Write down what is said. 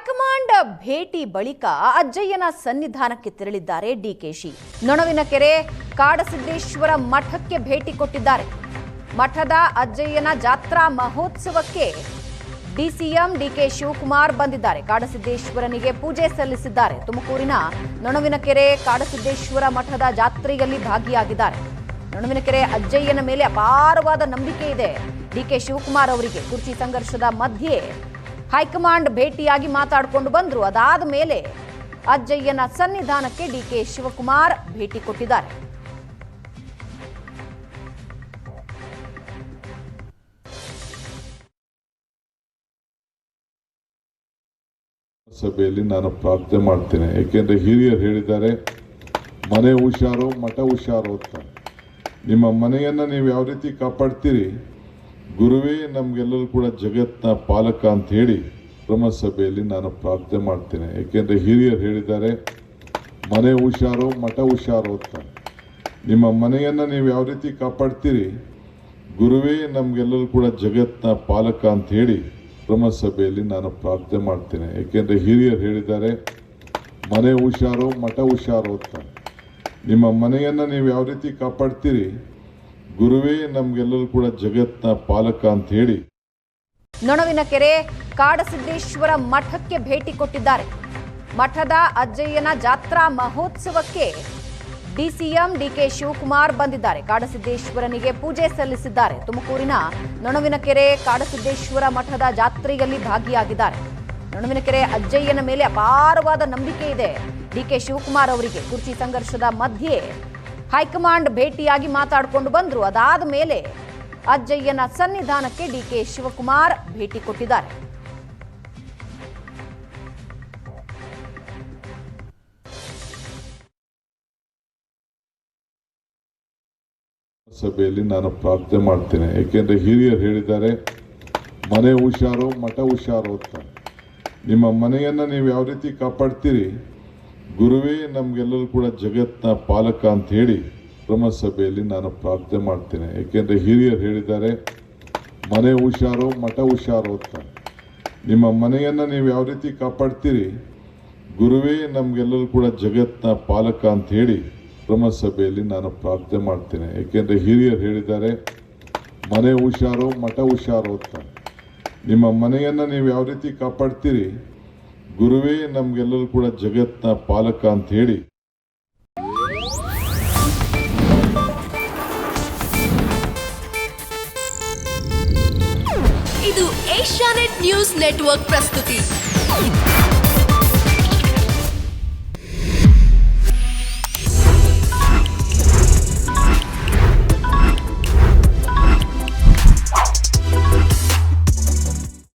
High command ಭೇಟಿ ಬಳಿಕ ಅಜ್ಜಯ್ಯನ ಸನ್ನಿಧಾನಕ್ಕೆ ತೆರಳಿದ್ದಾರೆ ಡಿಕೆಶಿ. ನೊಣವಿನಕೆರೆ ಕಾಡಸಿದ್ದೇಶ್ವರ ಮಠಕ್ಕೆ ಭೇಟಿ ಕೊಟ್ಟಿದ್ದಾರೆ. ಮಠದ ಅಜ್ಜಯ್ಯನ ಜಾತ್ರಾ ಮಹೋತ್ಸವಕ್ಕೆ ಡಿಸಿಎಂ ಡಿಕೆ ಶಿವಕುಮಾರ್ ಬಂದಿದ್ದಾರೆ. ಕಾಡಸಿದ್ದೇಶ್ವರನಿಗೆ ಪೂಜೆ ಸಲ್ಲಿಸಿದ್ದಾರೆ. ತುಮಕೂರಿನ ನೊಣವಿನಕೆರೆ ಕಾಡಸಿದ್ದೇಶ್ವರ ಮಠದ ಜಾತ್ರೆಯಲ್ಲಿ ಭಾಗಿಯಾಗಿದ್ದಾರೆ. ನೊಣವಿನಕೆರೆ ಅಜ್ಜಯ್ಯನ ಮೇಲೆ ಅಪಾರವಾದ ನಂಬಿಕೆ ಇದೆ ಡಿಕೆ ಶಿವಕುಮಾರ್ ಅವರಿಗೆ. ಕುರ್ಚಿ ಸಂಘರ್ಷದ ಮಧ್ಯೆ ಹೈಕಮಾಂಡ್ ಭೇಟಿಯಾಗಿ ಮಾತಾಡಿಕೊಂಡು ಬಂದ್ರು. ಅದಾದ ಮೇಲೆ ಅಜ್ಜಯ್ಯನ ಸನ್ನಿಧಾನಕ್ಕೆ ಡಿಕೆ ಶಿವಕುಮಾರ್ ಭೇಟಿ ಕೊಟ್ಟಿದ್ದಾರೆ. ಸಭೆಯಲ್ಲಿ ನಾನು ಪ್ರಾರ್ಥನೆ ಮಾಡ್ತೇನೆ. ಏಕೆಂದರೆ ಹಿರಿಯರು ಹೇಳಿದ್ದಾರೆ, ಮನೆ ಹುಷಾರು ಮಠ ಹುಷಾರು ಅಂತ. ನಿಮ್ಮ ಮನೆಯನ್ನು ನೀವು ಯಾವ ರೀತಿ ಕಾಪಾಡ್ತೀರಿ, ಗುರುವೇ ನಮಗೆಲ್ಲರೂ ಕೂಡ ಜಗತ್ನ ಪಾಲಕ ಅಂತ ಹೇಳಿ ಬ್ರಹ್ಮಸಭೆಯಲ್ಲಿ ನಾನು ಪ್ರಾರ್ಥನೆ ಮಾಡ್ತೇನೆ. ಏಕೆಂದರೆ ಹಿರಿಯರು ಹೇಳಿದ್ದಾರೆ, ಮನೆ ಹುಷಾರು ಮಠ ಹುಷಾರು ಅಂತ. ನಿಮ್ಮ ಮನೆಯನ್ನು ನೀವು ಯಾವ ರೀತಿ ಕಾಪಾಡ್ತೀರಿ, ಗುರುವೇ ನಮಗೆಲ್ಲರೂ ಕೂಡ ಜಗತ್ನ ಪಾಲಕ ಅಂತ ಹೇಳಿ ಬ್ರಹ್ಮಸಭೆಯಲ್ಲಿ ನಾನು ಪ್ರಾರ್ಥನೆ ಮಾಡ್ತೇನೆ. ಏಕೆಂದರೆ ಹಿರಿಯರು ಹೇಳಿದ್ದಾರೆ, ಮನೆ ಹುಷಾರು ಮಠ ಹುಷಾರು ಅಂತ. ನಿಮ್ಮ ಮನೆಯನ್ನು ನೀವು ಯಾವ ರೀತಿ ಕಾಪಾಡ್ತೀರಿ, ಗುರುವೇ ನಮಗೆಲ್ಲರೂ ಕೂಡ ಜಗತ್ನ ಪಾಲಕ ಅಂತ ಹೇಳಿ. ನೊಣವಿನಕೆರೆ ಕಾಡಸಿದ್ದೇಶ್ವರ ಮಠಕ್ಕೆ ಭೇಟಿ ಕೊಟ್ಟಿದ್ದಾರೆ. ಮಠದ ಅಜ್ಜಯ್ಯನ ಜಾತ್ರಾ ಮಹೋತ್ಸವಕ್ಕೆ ಡಿಸಿಎಂ ಡಿಕೆ ಶಿವಕುಮಾರ್ ಬಂದಿದ್ದಾರೆ. ಕಾಡಸಿದ್ದೇಶ್ವರನಿಗೆ ಪೂಜೆ ಸಲ್ಲಿಸಿದ್ದಾರೆ. ತುಮಕೂರಿನ ನೊಣವಿನಕೆರೆ ಕಾಡಸಿದ್ದೇಶ್ವರ ಮಠದ ಜಾತ್ರೆಯಲ್ಲಿ ಭಾಗಿಯಾಗಿದ್ದಾರೆ. ನೊಣವಿನಕೆರೆ ಅಜ್ಜಯ್ಯನ ಮೇಲೆ ಅಪಾರವಾದ ನಂಬಿಕೆ ಇದೆ ಡಿಕೆ ಶಿವಕುಮಾರ್ ಅವರಿಗೆ. ಕುರ್ಚಿ ಸಂಘರ್ಷದ ಮಧ್ಯೆ ಹೈಕಮಾಂಡ್ ಭೇಟಿಯಾಗಿ ಮಾತಾಡಿಕೊಂಡು ಬಂದ್ರು. ಅದಾದ ಮೇಲೆ ಅಜ್ಜಯ್ಯನ ಸನ್ನಿಧಾನಕ್ಕೆ ಡಿಕೆ ಶಿವಕುಮಾರ್ ಭೇಟಿ ಕೊಟ್ಟಿದ್ದಾರೆ. ಸಭೆಯಲ್ಲಿ ನಾನು ಪ್ರಾರ್ಥನೆ ಮಾಡ್ತೇನೆ. ಏಕೆಂದರೆ ಹಿರಿಯರು ಹೇಳಿದ್ದಾರೆ, ಮನೆ ಹುಷಾರು ಮಠ ಹುಷಾರು ಅಂತ. ನಿಮ್ಮ ಮನೆಯನ್ನು ನೀವು ಯಾವ ರೀತಿ ಕಾಪಾಡ್ತೀರಿ, ಗುರುವೇ ನಮಗೆಲ್ಲರೂ ಕೂಡ ಜಗತ್ನ ಪಾಲಕ ಅಂತ ಹೇಳಿ ಬ್ರಹ್ಮಸಭೆಯಲ್ಲಿ ನಾನು ಪ್ರಾರ್ಥನೆ ಮಾಡ್ತೇನೆ. ಏಕೆಂದರೆ ಹಿರಿಯರು ಹೇಳಿದ್ದಾರೆ, ಮನೆ ಹುಷಾರು ಮಠ ಹುಷಾರು ಅಂತ. ನಿಮ್ಮ ಮನೆಯನ್ನು ನೀವು ಯಾವ ರೀತಿ ಕಾಪಾಡ್ತೀರಿ, ಗುರುವೇ ನಮಗೆಲ್ಲರೂ ಕೂಡ ಜಗತ್ನ ಪಾಲಕ ಅಂತ ಹೇಳಿ ಬ್ರಹ್ಮಸಭೆಯಲ್ಲಿ ನಾನು ಪ್ರಾರ್ಥನೆ ಮಾಡ್ತೇನೆ. ಏಕೆಂದರೆ ಹಿರಿಯರು ಹೇಳಿದ್ದಾರೆ, ಮನೆ ಹುಷಾರು ಮಠ ಹುಷಾರು ಅಂತ. ನಿಮ್ಮ ಮನೆಯನ್ನು ನೀವು ಯಾವ ರೀತಿ ಕಾಪಾಡ್ತೀರಿ, ಗುರುವೇ ನಮಗೆಲ್ಲರೂ ಕೂಡ ಜಗತ್ನ ಪಾಲಕ ಅಂತ ಹೇಳಿ. ಇದು ಏಷ್ಯಾನೆಟ್ ನ್ಯೂಸ್ ನೆಟ್ವರ್ಕ್ ಪ್ರಸ್ತುತಿ.